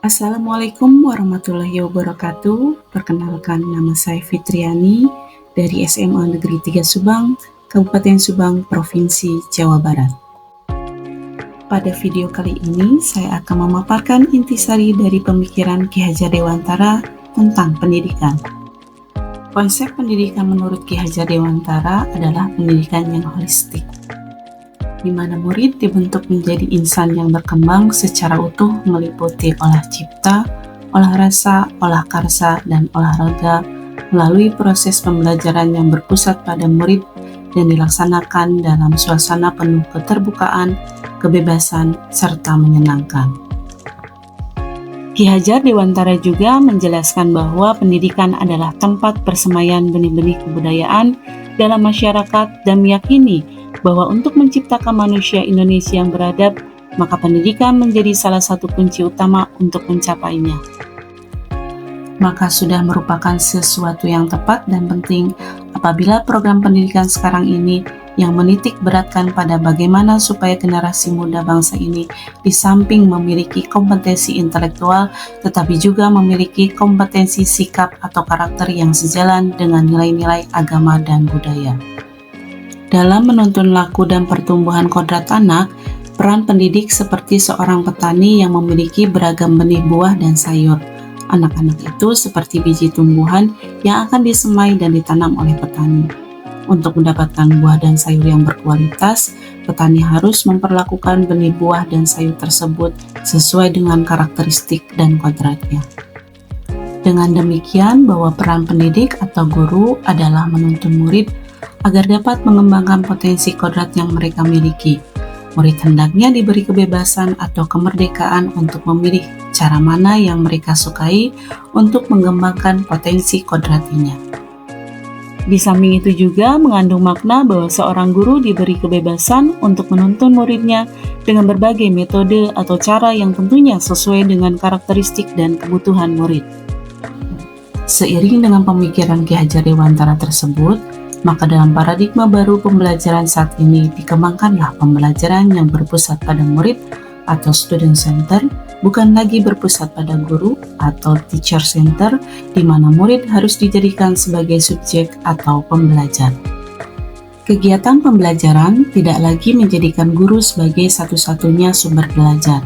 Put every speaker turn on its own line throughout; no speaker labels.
Assalamualaikum warahmatullahi wabarakatuh. Perkenalkan, nama saya Fitriani dari SMA Negeri 3 Subang, Kabupaten Subang, Provinsi Jawa Barat. Pada video kali ini, saya akan memaparkan intisari dari pemikiran Ki Hajar Dewantara tentang pendidikan. Konsep pendidikan menurut Ki Hajar Dewantara adalah pendidikan yang holistik, di mana murid dibentuk menjadi insan yang berkembang secara utuh meliputi olah cipta, olah rasa, olah karsa, dan olahraga melalui proses pembelajaran yang berpusat pada murid dan dilaksanakan dalam suasana penuh keterbukaan, kebebasan, serta menyenangkan. Ki Hajar Dewantara juga menjelaskan bahwa pendidikan adalah tempat persemaian benih-benih kebudayaan dalam masyarakat dan meyakini bahwa untuk menciptakan manusia Indonesia yang beradab, maka pendidikan menjadi salah satu kunci utama untuk mencapainya. Maka sudah merupakan sesuatu yang tepat dan penting apabila program pendidikan sekarang ini yang menitik beratkan pada bagaimana supaya generasi muda bangsa ini di samping memiliki kompetensi intelektual, tetapi juga memiliki kompetensi sikap atau karakter yang sejalan dengan nilai-nilai agama dan budaya. Dalam menuntun laku dan pertumbuhan kodrat anak, peran pendidik seperti seorang petani yang memiliki beragam benih buah dan sayur. Anak-anak itu seperti biji tumbuhan yang akan disemai dan ditanam oleh petani. Untuk mendapatkan buah dan sayur yang berkualitas, petani harus memperlakukan benih buah dan sayur tersebut sesuai dengan karakteristik dan kodratnya. Dengan demikian, bahwa peran pendidik atau guru adalah menuntun murid agar dapat mengembangkan potensi kodrat yang mereka miliki. Murid hendaknya diberi kebebasan atau kemerdekaan untuk memilih cara mana yang mereka sukai untuk mengembangkan potensi kodratinya. Di samping itu juga mengandung makna bahwa seorang guru diberi kebebasan untuk menuntun muridnya dengan berbagai metode atau cara yang tentunya sesuai dengan karakteristik dan kebutuhan murid. Seiring dengan pemikiran Ki Hajar Dewantara tersebut, maka dalam paradigma baru pembelajaran saat ini dikembangkanlah pembelajaran yang berpusat pada murid atau student center, bukan lagi berpusat pada guru atau teacher center, di mana murid harus dijadikan sebagai subjek atau pembelajar. Kegiatan pembelajaran tidak lagi menjadikan guru sebagai satu-satunya sumber belajar.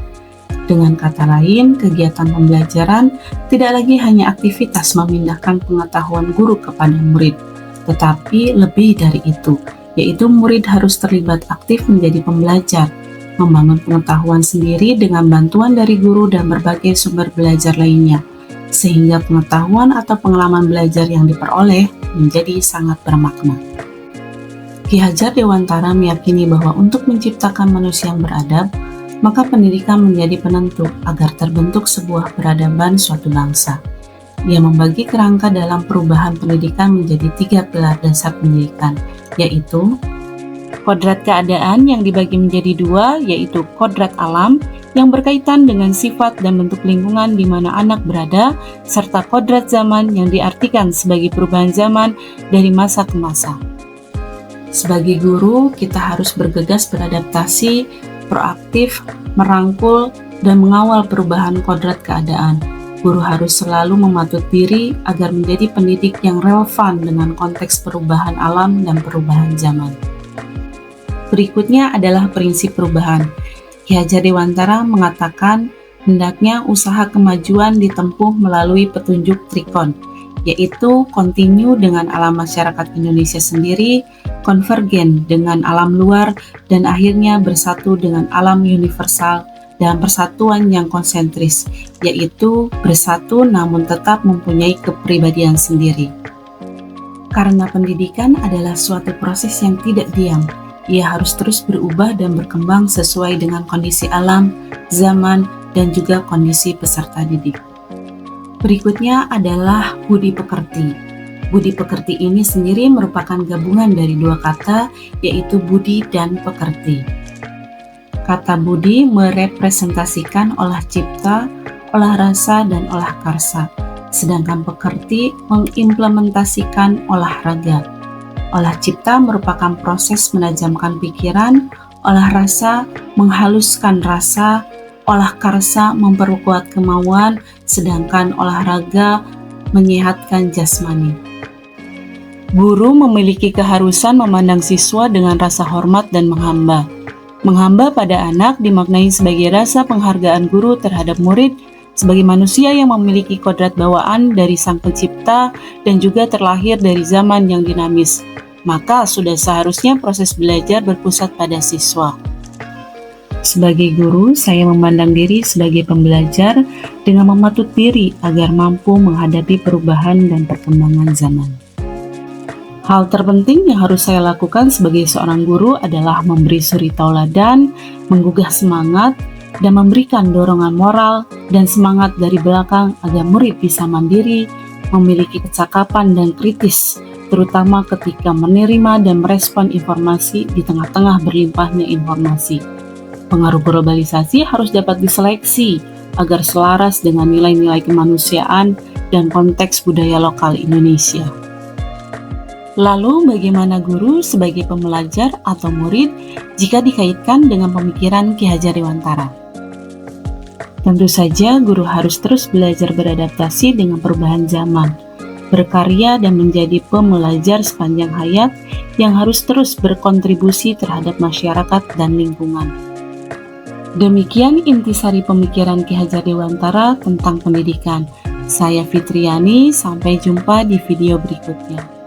Dengan kata lain, kegiatan pembelajaran tidak lagi hanya aktivitas memindahkan pengetahuan guru kepada murid, tetapi lebih dari itu, yaitu murid harus terlibat aktif menjadi pembelajar, membangun pengetahuan sendiri dengan bantuan dari guru dan berbagai sumber belajar lainnya, sehingga pengetahuan atau pengalaman belajar yang diperoleh menjadi sangat bermakna. Ki Hajar Dewantara meyakini bahwa untuk menciptakan manusia yang beradab, maka pendidikan menjadi penentu agar terbentuk sebuah peradaban suatu bangsa. Dia membagi kerangka dalam perubahan pendidikan menjadi 3 pilar dasar pendidikan, yaitu kodrat keadaan yang dibagi menjadi 2, yaitu kodrat alam yang berkaitan dengan sifat dan bentuk lingkungan di mana anak berada, serta kodrat zaman yang diartikan sebagai perubahan zaman dari masa ke masa. Sebagai guru, kita harus bergegas beradaptasi, proaktif, merangkul, dan mengawal perubahan kodrat keadaan. Guru harus selalu mematut diri agar menjadi pendidik yang relevan dengan konteks perubahan alam dan perubahan zaman. Berikutnya adalah prinsip perubahan. Ki Hajar Dewantara mengatakan hendaknya usaha kemajuan ditempuh melalui petunjuk trikon, yaitu kontinu dengan alam masyarakat Indonesia sendiri, konvergen dengan alam luar, dan akhirnya bersatu dengan alam universal dalam persatuan yang konsentris, yaitu bersatu namun tetap mempunyai kepribadian sendiri. Karena pendidikan adalah suatu proses yang tidak diam, ia harus terus berubah dan berkembang sesuai dengan kondisi alam, zaman, dan juga kondisi peserta didik. Berikutnya adalah budi pekerti. Budi pekerti ini sendiri merupakan gabungan dari 2 kata, yaitu budi dan pekerti. Kata budi merepresentasikan olah cipta, olah rasa, dan olah karsa, sedangkan pekerti mengimplementasikan olahraga. Olah cipta merupakan proses menajamkan pikiran, olah rasa menghaluskan rasa, Olah karsa memperkuat kemauan, sedangkan olahraga menyehatkan jasmani. Guru memiliki keharusan memandang siswa dengan rasa hormat dan menghamba. Menghamba pada anak dimaknai sebagai rasa penghargaan guru terhadap murid sebagai manusia yang memiliki kodrat bawaan dari Sang Pencipta dan juga terlahir dari zaman yang dinamis. Maka sudah seharusnya proses belajar berpusat pada siswa. Sebagai guru, saya memandang diri sebagai pembelajar dengan mematut diri agar mampu menghadapi perubahan dan perkembangan zaman. Hal terpenting yang harus saya lakukan sebagai seorang guru adalah memberi suri tauladan, menggugah semangat, dan memberikan dorongan moral dan semangat dari belakang agar murid bisa mandiri, memiliki kecakapan dan kritis, terutama ketika menerima dan merespon informasi di tengah-tengah berlimpahnya informasi. Pengaruh globalisasi harus dapat diseleksi agar selaras dengan nilai-nilai kemanusiaan dan konteks budaya lokal Indonesia. Lalu bagaimana guru sebagai pembelajar atau murid jika dikaitkan dengan pemikiran Ki Hajar Dewantara? Tentu saja guru harus terus belajar beradaptasi dengan perubahan zaman, berkarya dan menjadi pembelajar sepanjang hayat yang harus terus berkontribusi terhadap masyarakat dan lingkungan. Demikian intisari pemikiran Ki Hajar Dewantara tentang pendidikan. Saya Fitriani, sampai jumpa di video berikutnya.